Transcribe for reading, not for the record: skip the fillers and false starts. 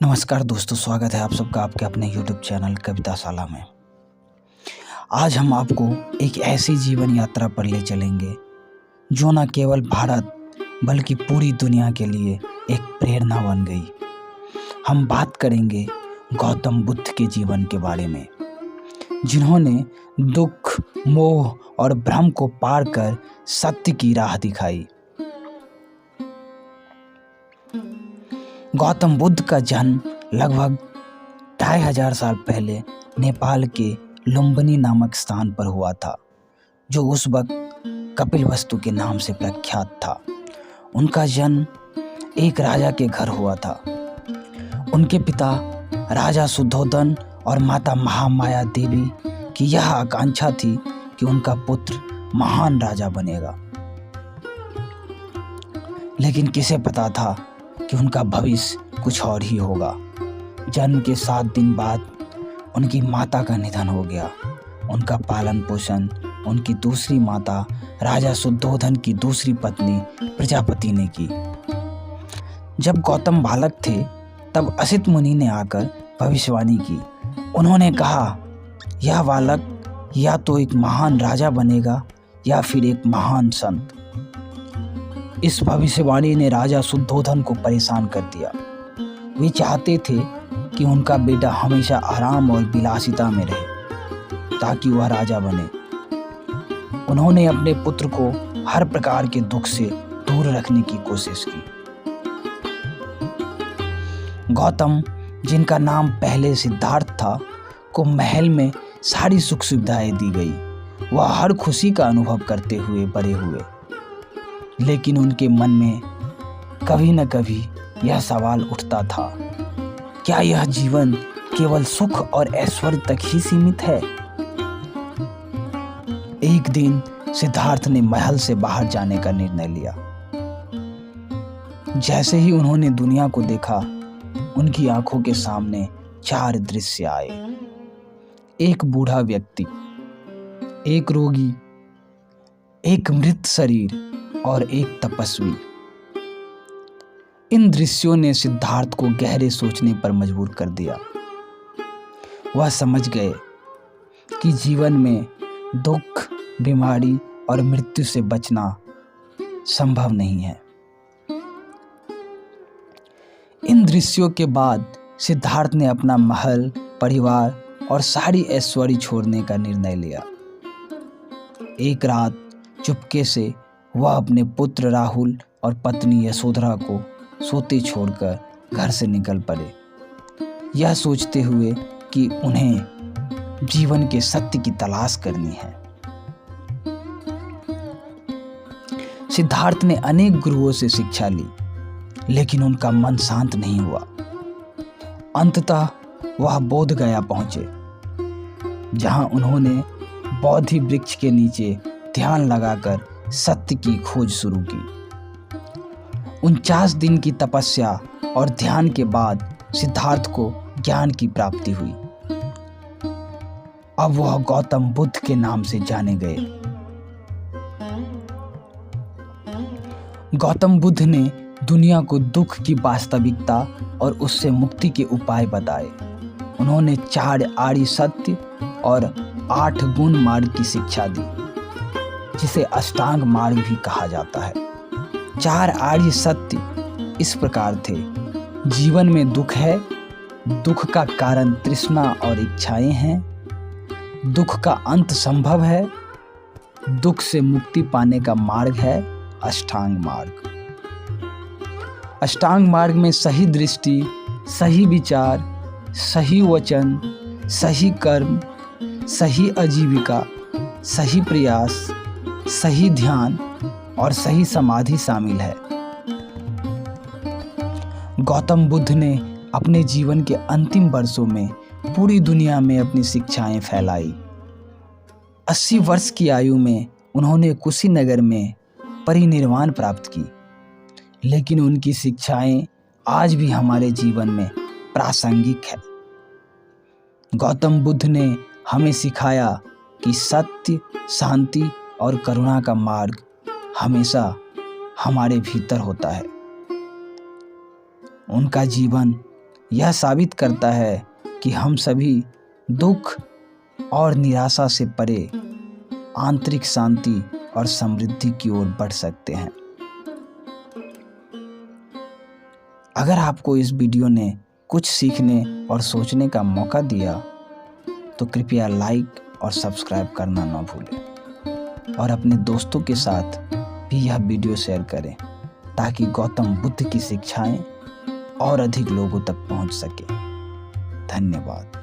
नमस्कार दोस्तों, स्वागत है आप सबका आपके अपने YouTube चैनल कविताशाला में। आज हम आपको एक ऐसी जीवन यात्रा पर ले चलेंगे जो न केवल भारत बल्कि पूरी दुनिया के लिए एक प्रेरणा बन गई। हम बात करेंगे गौतम बुद्ध के जीवन के बारे में, जिन्होंने दुख, मोह और भ्रम को पार कर सत्य की राह दिखाई। गौतम बुद्ध का जन्म लगभग 2500 साल पहले नेपाल के लुम्बिनी नामक स्थान पर हुआ था, जो उस वक्त कपिलवस्तु के नाम से प्रख्यात था। उनका जन्म एक राजा के घर हुआ था। उनके पिता राजा शुद्धोधन और माता महामाया देवी की यह आकांक्षा थी कि उनका पुत्र महान राजा बनेगा, लेकिन किसे पता था कि उनका भविष्य कुछ और ही होगा। जन्म के 7 दिन बाद उनकी माता का निधन हो गया। उनका पालन पोषण उनकी दूसरी माता राजा शुद्धोधन की दूसरी पत्नी प्रजापति ने की। जब गौतम बालक थे तब असित मुनि ने आकर भविष्यवाणी की। उन्होंने कहा, यह बालक या तो एक महान राजा बनेगा या फिर एक महान संत। इस भविष्यवाणी ने राजा शुद्धोधन को परेशान कर दिया। वे चाहते थे कि उनका बेटा हमेशा आराम और विलासिता में रहे ताकि वह राजा बने। उन्होंने अपने पुत्र को हर प्रकार के दुख से दूर रखने की कोशिश की। गौतम, जिनका नाम पहले सिद्धार्थ था, को महल में सारी सुख सुविधाएं दी गई। वह हर खुशी का अनुभव करते हुए बड़े हुए, लेकिन उनके मन में कभी न कभी यह सवाल उठता था, क्या यह जीवन केवल सुख और ऐश्वर्य तक ही सीमित है? एक दिन सिद्धार्थ ने महल से बाहर जाने का निर्णय लिया। जैसे ही उन्होंने दुनिया को देखा, उनकी आंखों के सामने 4 दृश्य आए। एक बूढ़ा व्यक्ति, एक रोगी, एक मृत शरीर और एक तपस्वी। इन दृश्यों ने सिद्धार्थ को गहरे सोचने पर मजबूर कर दिया। वह समझ गए कि जीवन में दुख, बीमारी और मृत्यु से बचना संभव नहीं है। इन दृश्यों के बाद सिद्धार्थ ने अपना महल, परिवार और सारी ऐश्वर्य छोड़ने का निर्णय लिया। एक रात चुपके से वह अपने पुत्र राहुल और पत्नी यशोधरा को सोते छोड़कर घर से निकल पड़े, यह सोचते हुए कि उन्हें जीवन के सत्य की तलाश करनी है। सिद्धार्थ ने अनेक गुरुओं से शिक्षा ली, लेकिन उनका मन शांत नहीं हुआ। अंततः वह बोध गया पहुंचे, जहां उन्होंने बोधि वृक्ष के नीचे ध्यान लगाकर सत्य की खोज शुरू की। 49 दिन की तपस्या और ध्यान के बाद सिद्धार्थ को ज्ञान की प्राप्ति हुई। अब वह गौतम बुद्ध के नाम से जाने गए। गौतम बुद्ध ने दुनिया को दुख की वास्तविकता और उससे मुक्ति के उपाय बताए। उन्होंने 4 आर्य सत्य और 8 गुण मार्ग की शिक्षा दी, जिसे अष्टांग मार्ग भी कहा जाता है। 4 आर्य सत्य इस प्रकार थे: जीवन में दुख है, दुख का कारण तृष्णा और इच्छाएं हैं, दुख का अंत संभव है, दुख से मुक्ति पाने का मार्ग है अष्टांग मार्ग। अष्टांग मार्ग में सही दृष्टि, सही विचार, सही वचन, सही कर्म, सही आजीविका, सही प्रयास, सही ध्यान और सही समाधि शामिल है। गौतम बुद्ध ने अपने जीवन के अंतिम वर्षों में पूरी दुनिया में अपनी शिक्षाएं फैलाई। 80 वर्ष की आयु में उन्होंने कुशीनगर में परिनिर्वाण प्राप्त की, लेकिन उनकी शिक्षाएं आज भी हमारे जीवन में प्रासंगिक है। गौतम बुद्ध ने हमें सिखाया कि सत्य, शांति और करुणा का मार्ग हमेशा हमारे भीतर होता है। उनका जीवन यह साबित करता है कि हम सभी दुख और निराशा से परे आंतरिक शांति और समृद्धि की ओर बढ़ सकते हैं। अगर आपको इस वीडियो ने कुछ सीखने और सोचने का मौका दिया तो कृपया लाइक और सब्सक्राइब करना ना भूलें और अपने दोस्तों के साथ भी यह वीडियो शेयर करें ताकि गौतम बुद्ध की शिक्षाएं और अधिक लोगों तक पहुंच सके। धन्यवाद।